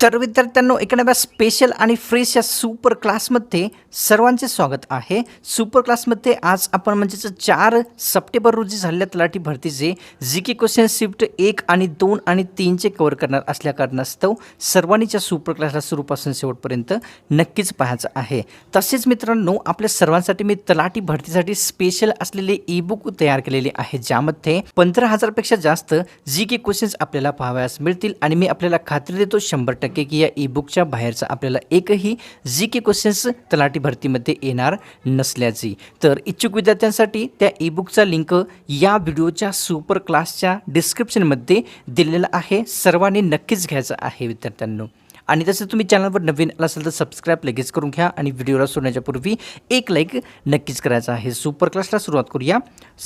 तर विद्यार्थ्यांनो एका नव्या स्पेशल आणि फ्रेश या सुपर क्लासमध्ये सर्वांचे स्वागत आहे। सुपर क्लासमध्ये आज आपण म्हणजेच 4 सप्टेंबर रोजी झालेल्या तलाठी भरतीचे जीके क्वेश्चन शिफ्ट 1 आणि 2 आणि 3 चे कव्हर करणार असल्या कारणास्तव सर्वांनीच्या सुपर क्लासला सुरूपासून शेवटपर्यंत नक्कीच पाहायचं आहे। तसेच मित्रांनो आपल्या सर्वांसाठी मी तलाठी भरतीसाठी स्पेशल असलेले ई बुक तयार केलेले आहे, ज्यामध्ये 15,000 पेक्षा जास्त जीके क्वेश्चन्स आपल्याला पाहावयास मिळतील आणि मी आपल्याला खात्री देतो 100% की या ई बुकच्या बाहेरचा आपल्याला एकही जीके क्वेश्चन्स तलाठी भरतीमध्ये येणार नसल्याची। तर इच्छुक विद्यार्थ्यांसाठी त्या ई बुकचा लिंक या व्हिडिओच्या सुपर क्लासच्या डिस्क्रिप्शनमध्ये दिलेला आहे, सर्वांनी नक्कीच घ्यायचं आहे विद्यार्थ्यांनो। आणि तसं तुम्ही चॅनलवर नवीन असाल तर सबस्क्राईब लगेच करून घ्या आणि व्हिडिओला सोडण्याच्या पूर्वी एक लाईक नक्कीच करायचा आहे। सुपर क्लासला सुरुवात करूया।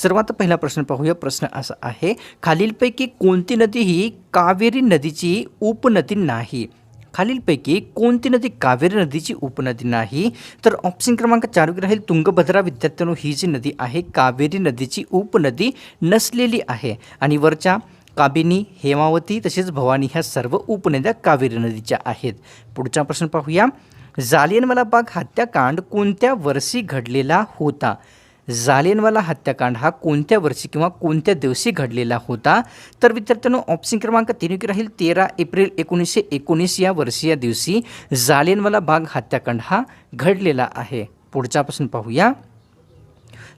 सर्वात पहिला प्रश्न पाहूया। प्रश्न असा आहे, खालीलपैकी कोणती नदी ही कावेरी नदीची उपनदी नाही? खालीलपैकी कोणती नदी कावेरी नदीची उपनदी नाही? तर ऑप्शन क्रमांक 4 राहील तुंगभद्रा। विद्यार्थ्यांनो ही जी नदी आहे कावेरी नदीची उपनदी नसलेली आहे आणि वरच्या काबिनी, हेमावती तसेच भवानी ह्या सर्व उपनद्या कावेरी नदीच्या आहेत। पुढचा प्रश्न पाहूया। जालियनवाला बाग हत्याकांड कोणत्या वर्षी घडलेला होता? जालियनवाला हत्याकांड हा कोणत्या वर्षी किंवा कोणत्या दिवशी घडलेला होता? तर विद्यार्थ्यांनो ऑप्शन क्रमांक 3 राहील 13 एप्रिल 1919 या वर्षी या दिवशी जालियनवाला बाग हत्याकांड हा घडलेला आहे। पुढचा प्रश्न पाहूया।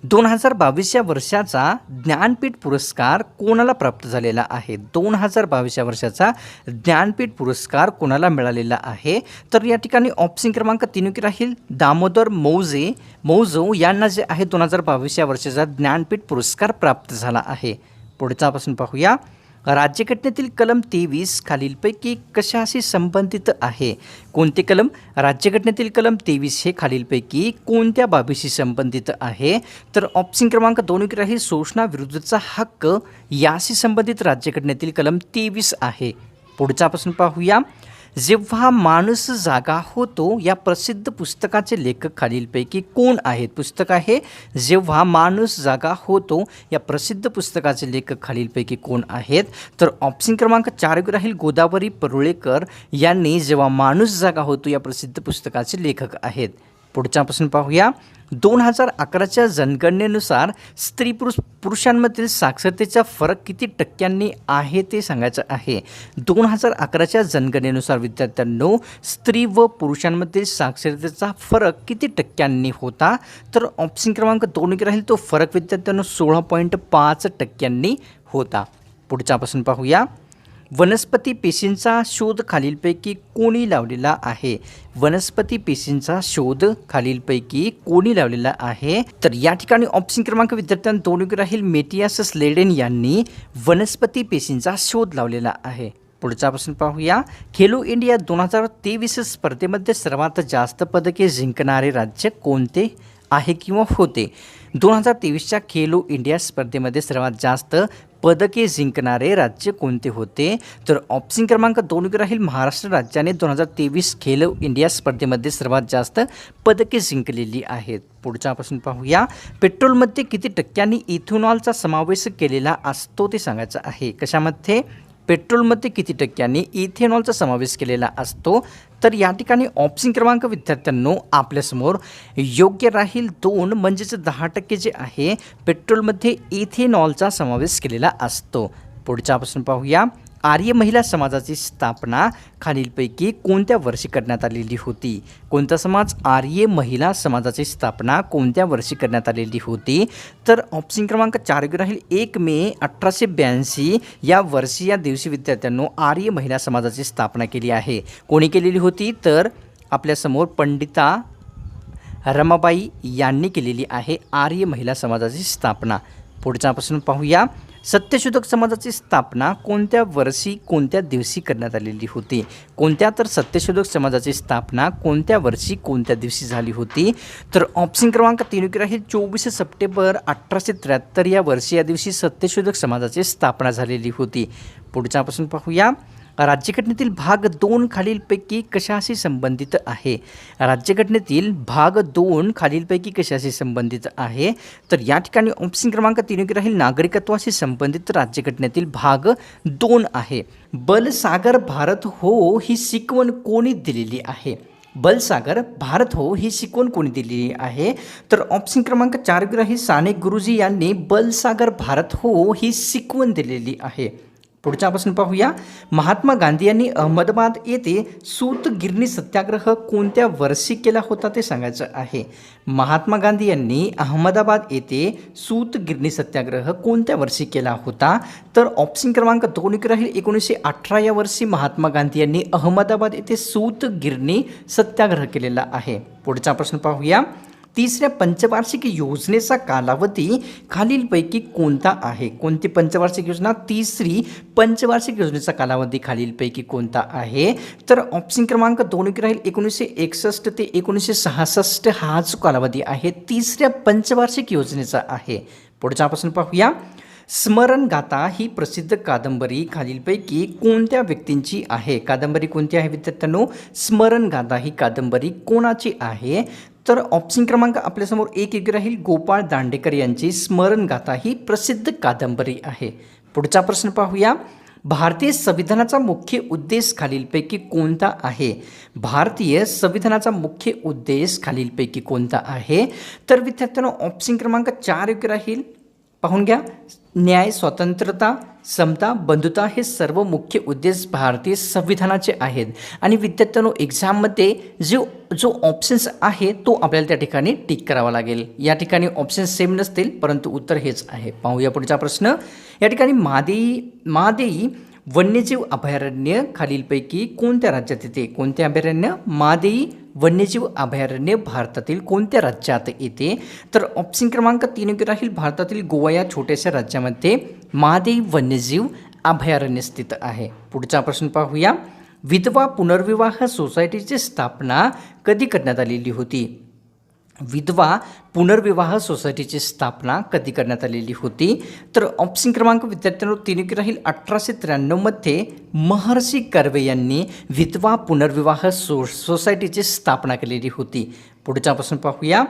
2022 या वर्षाचा ज्ञानपीठ पुरस्कार कोणाला प्राप्त झालेला आहे? 2022 या वर्षाचा ज्ञानपीठ पुरस्कार कोणाला मिळालेला आहे? तर या ठिकाणी ऑप्शन क्रमांक 3 राहील दामोदर मौजो यांना जे आहे 2022 या वर्षाचा ज्ञानपीठ पुरस्कार प्राप्त झाला आहे। पुढचा प्रश्न पाहूया। राज्यघटनेतील कलम 23 खालीलपैकी कशाशी संबंधित आहे? कोणते कलम? राज्यघटनेतील कलम 23 हे खालीलपैकी कोणत्या बाबीशी संबंधित आहे? तर ऑप्शन क्रमांक 2 राहील शोषणाविरुद्धचा हक्क याशी संबंधित राज्यघटनेतील कलम 23 आहे। पुढचा प्रश्न पाहूया। जेव्हा माणूस जागा होतो या प्रसिद्ध पुस्तकाचे लेखक खालीलपैकी कोण आहेत? पुस्तक आहे जेव्हा माणूस जागा होतो या प्रसिद्ध पुस्तकाचे लेखक खालीलपैकी कोण आहेत? तर ऑप्शन क्रमांक 4 राहील गोदावरी परुळेकर यांनी जेव्हा माणूस जागा होतो या प्रसिद्ध पुस्तकाचे लेखक आहेत। पुढचा प्रश्न पाहूया। 2011च्या जनगणनेनुसार स्त्री पुरुषांमधील साक्षरतेचा फरक किती टक्क्यांनी आहे ते सांगायचं आहे। 2011च्या जनगणनेनुसार विद्यार्थ्यांनो स्त्री व पुरुषांमधील साक्षरतेचा फरक किती टक्क्यांनी होता? तर ऑप्शन क्रमांक 2 राहील तो फरक विद्यार्थ्यांनो 16.5 टक्क्यांनी होता। पुढचा प्रश्न पाहूया। वनस्पती पेशींचा शोध खालीलपैकी कोणी लावलेला आहे? वनस्पती पेशींचा शोध खालीलपैकी कोणी लावलेला आहे? तर या ठिकाणी ऑप्शन क्रमांक विद्यार्थ्यांना 2 राहील मेटियास स्लेडेन यांनी वनस्पती पेशींचा शोध लावलेला आहे। पुढचा प्रश्न पाहूया। खेलो इंडिया 2023 स्पर्धेमध्ये सर्वात जास्त पदके जिंकणारे राज्य कोणते आहे किंवा होते? 2023च्या खेलो इंडिया स्पर्धेमध्ये सर्वात जास्त पदके जिंकणारे राज्य कोणते होते? तर ऑप्शन क्रमांक 2 राहील महाराष्ट्र राज्याने 2023 खेलो इंडिया स्पर्धेमध्ये सर्वात जास्त पदके जिंकलेली आहेत। पुढचा प्रश्न पाहूया। पेट्रोलमध्ये किती टक्क्यांनी इथेनॉलचा समावेश केलेला असतो ते सांगायचं आहे। कशामध्ये? पेट्रोलमध्ये किती टक्क्यांनी इथेनॉलचा समावेश केलेला असतो? तर या ठिकाणी ऑप्शन क्रमांक विद्यार्थ्यांनो आपल्यासमोर योग्य राहील 2 म्हणजेच 10% जे आहे पेट्रोलमध्ये इथेनॉलचा समावेश केलेला असतो। पुढचा प्रश्न पाहूया। आर्य महिला समाजाची स्थापना खालीलपैकी कोणत्या वर्षी करण्यात आलेली होती? कोणता समाज? आर्य महिला समाजाची स्थापना कोणत्या वर्षी करण्यात आलेली होती? तर ऑप्शन क्रमांक 4 राहील 1 मे 1882 या वर्षी या दिवशी विद्यार्थ्यांनो आर्य महिला समाजाची स्थापना केली आहे। कोणी केलेली होती? तर आपल्यासमोर पंडिता रमाबाई यांनी केलेली आहे आर्य महिला समाजाची स्थापना। पुढचा प्रश्न पाहूया। सत्यशोधक समाजाची स्थापना कोणत्या वर्षी कोणत्या दिवशी करण्यात आलेली होती? कोणत्या? तर सत्यशोधक समाजाची स्थापना कोणत्या वर्षी कोणत्या दिवशी झाली होती? तर ऑप्शन क्रमांक 3 राहील 24 सप्टेंबर 1873 या वर्षी या दिवशी सत्यशोधक समाजाची स्थापना झालेली होती। पुढचा प्रश्न पाहूया। राज्यघटनेतील भाग 2 खालीलपैकी कशाशी संबंधित आहे? राज्यघटनेतील भाग 2 खालीलपैकी कशाशी संबंधित आहे? तर या ठिकाणी ऑप्शन क्रमांक 3 योग्य राहील नागरिकत्वाशी संबंधित राज्यघटनेतील भाग 2 आहे. बलसागर भारत हो ही शिकवण कोणी दिलेली आहे? बलसागर भारत हो ही शिकवण कोणी दिलेली आहे? तर ऑप्शन क्रमांक 4 योग्य राहील साने गुरुजी यांनी बलसागर भारत हो ही शिकवण दिलेली आहे. पुढचा प्रश्न पाहूया. महात्मा गांधी यांनी अहमदाबाद येथे सूतगिरणी सत्याग्रह कोणत्या वर्षी केला होता ते सांगायचं आहे. महात्मा गांधी यांनी अहमदाबाद येथे सूतगिरणी सत्याग्रह कोणत्या वर्षी केला होता? तर ऑप्शन क्रमांक 2 राहील 1918 या वर्षी महात्मा गांधी यांनी अहमदाबाद येथे सूतगिरणी सत्याग्रह केलेला आहे. पुढचा प्रश्न पाहूया. तिसऱ्या पंचवार्षिक योजनेचा कालावधी खालीलपैकी कोणता आहे? कोणती पंचवार्षिक योजना? तिसरी पंचवार्षिक योजनेचा कालावधी खालीलपैकी कोणता आहे? तर ऑप्शन क्रमांक 2 राहील 1961 ते 1966 हा जो कालावधी आहे तिसऱ्या पंचवार्षिक योजनेचा आहे. पुढचा प्रश्न पाहूया. स्मरणगाथा ही प्रसिद्ध कादंबरी खालीलपैकी कोणत्या व्यक्तींची आहे? कादंबरी कोणती आहे विद्यार्थ्यांनो? स्मरणगाथा ही कादंबरी कोणाची आहे? तर ऑप्शन क्रमांक आपल्यासमोर 1 योग्य राहील गोपाळ दांडेकर यांची स्मरणगाथा ही प्रसिद्ध कादंबरी आहे. पुढचा प्रश्न पाहूया. भारतीय संविधानाचा मुख्य उद्देश खालीलपैकी कोणता आहे? भारतीय संविधानाचा मुख्य उद्देश खालीलपैकी कोणता आहे? तर विद्यार्थ्यांनो ऑप्शन क्रमांक 4 योग्य राहील. पाहून घ्या. न्याय, स्वतंत्रता, समता, बंधुता हे सर्व मुख्य उद्देश भारतीय संविधानाचे आहेत. आणि विद्यार्थ्यांनो एक्झाममध्ये जो ऑप्शन्स आहे तो आपल्याला त्या ठिकाणी टिक करावा लागेल. या ठिकाणी ऑप्शन्स सेम नसतील परंतु उत्तर हेच आहे. पाहूया पुढचा प्रश्न. या ठिकाणी महादेई वन्यजीव अभयारण्य खालीलपैकी कोणत्या राज्यात येते? कोणते अभयारण्य? महादेई वन्यजीव अभयारण्य भारतातील कोणत्या राज्यात येते? तर ऑप्शन क्रमांक 3 योग्य राहील. भारतातील गोवा या छोट्याशा राज्यामध्ये महादेई वन्यजीव अभयारण्य स्थित आहे. पुढचा प्रश्न पाहूया. विधवा पुनर्विवाह सोसायटीची स्थापना कधी करण्यात आलेली होती? विधवा पुनर्विवाह सोसायटीची स्थापना कधी करण्यात आलेली होती? तर ऑप्शन क्रमांक विद्यार्थ्यांनो 3 योग्य राहील. 1893 मध्ये महर्षी कर्वे यांनी विधवा पुनर्विवाह सोसायटीची स्थापना केलेली होती. पुढचा प्रश्न पाहूया.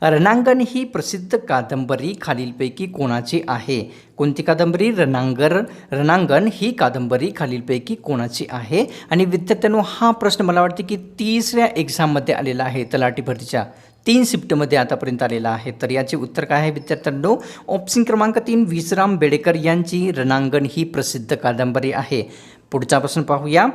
रणांगण ही प्रसिद्ध कादंबरी खालीलपैकी कोणाची आहे? कोणती कादंबरी? रणांगण ही कादंबरी खालीलपैकी कोणाची आहे? आणि विद्यार्थ्यांनो हा प्रश्न मला वाटते की तिसऱ्या एक्झाममध्ये आलेला आहे. तलाठी भरतीच्या 3 शिफ्टमध्ये आतापर्यंत आलेला आहे. तर याचे उत्तर काय आहे विद्यार्थ्यांनो? ऑप्शन क्रमांक 3 विश्राम बेडेकर यांची रणांगण ही प्रसिद्ध कादंबरी आहे. पुढचा प्रश्न पाहूया.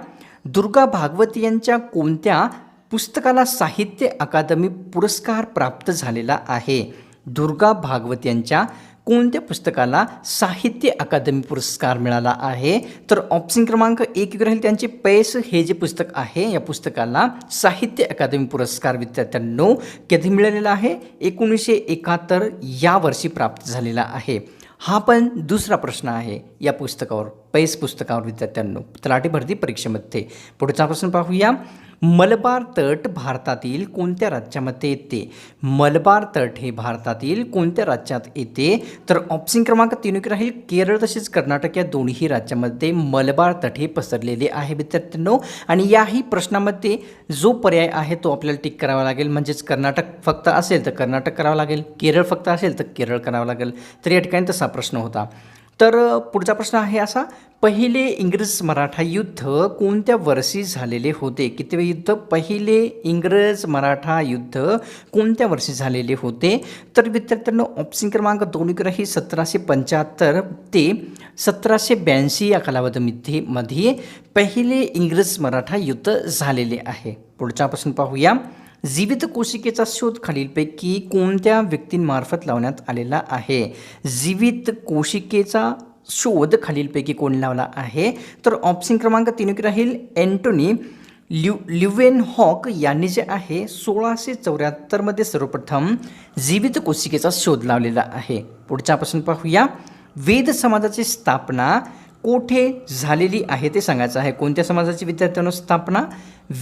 दुर्गा भागवत यांच्या कोणत्या पुस्तकाला साहित्य अकादमी पुरस्कार प्राप्त झालेला आहे? दुर्गा भागवत यांच्या कोणत्या पुस्तकाला साहित्य अकादमी पुरस्कार मिळाला आहे? तर ऑप्शन क्रमांक 1 राहील त्यांचे पैस हे जे पुस्तक आहे या पुस्तकाला साहित्य अकादमी पुरस्कार विद्यार्थ्यांनो कधी मिळालेला आहे? 1971 या वर्षी प्राप्त झालेला आहे. हा पण दुसरा प्रश्न आहे या पुस्तकावर, पैस पुस्तकावर विद्यार्थ्यांनो तलाठी भरती परीक्षेमध्ये. पुढचा प्रश्न पाहूया. मलबार तट भारतातील कोणत्या राज्यामध्ये येते? मलबार तट हे भारतातील कोणत्या राज्यात येते? तर ऑप्शन क्रमांक 3 राहील. केरळ तसेच कर्नाटक या दोन्ही राज्यामध्ये मलबार तट हे पसरलेले आहे विद्यार्थ्यांनो. आणि याही प्रश्नामध्ये जो पर्याय आहे तो आपल्याला टिक करावा लागेल. म्हणजेच कर्नाटक फक्त असेल तर कर्नाटक करावं लागेल, केरळ फक्त असेल तर केरळ करावं लागेल. तर या ठिकाणी तसा प्रश्न होता. तर पुढचा प्रश्न आहे असा. पहिले इंग्रज मराठा युद्ध कोणत्या वर्षी झालेले होते? कितवे युद्ध? पहिले इंग्रज मराठा युद्ध कोणत्या वर्षी झालेले होते? तर विद्यार्थ्यांनो ऑप्शन क्रमांक 2 राहील. 1775 ते 1782 या कालावधीमध्ये पहिले इंग्रज मराठा युद्ध झालेले आहे. पुढचा प्रश्न पाहूया. जीवित कोशिकेचा शोध खालीलपैकी कोणत्या व्यक्तींमार्फत लावण्यात आलेला आहे? जीवित कोशिकेचा शोध खालीलपैकी कोण लावला आहे? तर ऑप्शन क्रमांक 3 राहील. अँटोनी ल्युवेनहॉक यांनी जे आहे 1674 मध्ये सर्वप्रथम जीवित कोशिकेचा शोध लावलेला आहे. पुढचा प्रश्न पाहूया. वेद समाजाची स्थापना कोठे झालेली आहे ते सांगायचं आहे. कोणत्या समाजाची विद्यार्थ्यांनो स्थापना?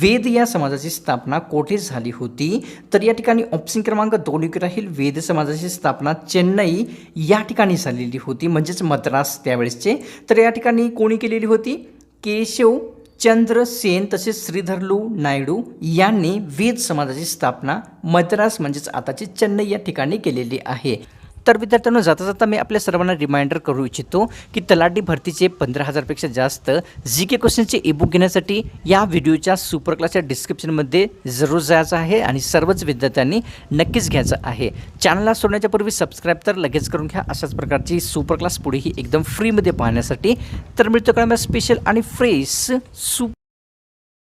वेद या समाजाची स्थापना कोठे झाली होती? तर या ठिकाणी ऑप्शन क्रमांक 2 राहील. वेद समाजाची स्थापना चेन्नई या ठिकाणी झालेली होती, म्हणजेच मद्रास त्यावेळेसचे. तर या ठिकाणी कोणी केलेली होती? केशव चंद्र सेन तसेच श्रीधरलू नायडू यांनी वेद समाजाची स्थापना मद्रास म्हणजेच आताची चेन्नई या ठिकाणी केलेली आहे. तर विद्यार्थ्यांनो, जाता जाता मी आपल्या सर्वांना रिमाइंडर करू इच्छितो की तलाठी भरतीचे 15,000पेक्षा जास्त जी के क्वेश्चनचे ईबुक घेण्यासाठी या व्हिडिओच्या सुपर क्लासच्या डिस्क्रिप्शनमध्ये जरूर जायचं आहे आणि सर्वच विद्यार्थ्यांनी नक्कीच घ्यायचं आहे. चॅनलला सोडण्याच्या पूर्वी सबस्क्राईब तर लगेच करून घ्या अशाच प्रकारची सुपर क्लास पुढेही एकदम फ्रीमध्ये पाहण्यासाठी. तर मिळतो का स्पेशल आणि फ्रेश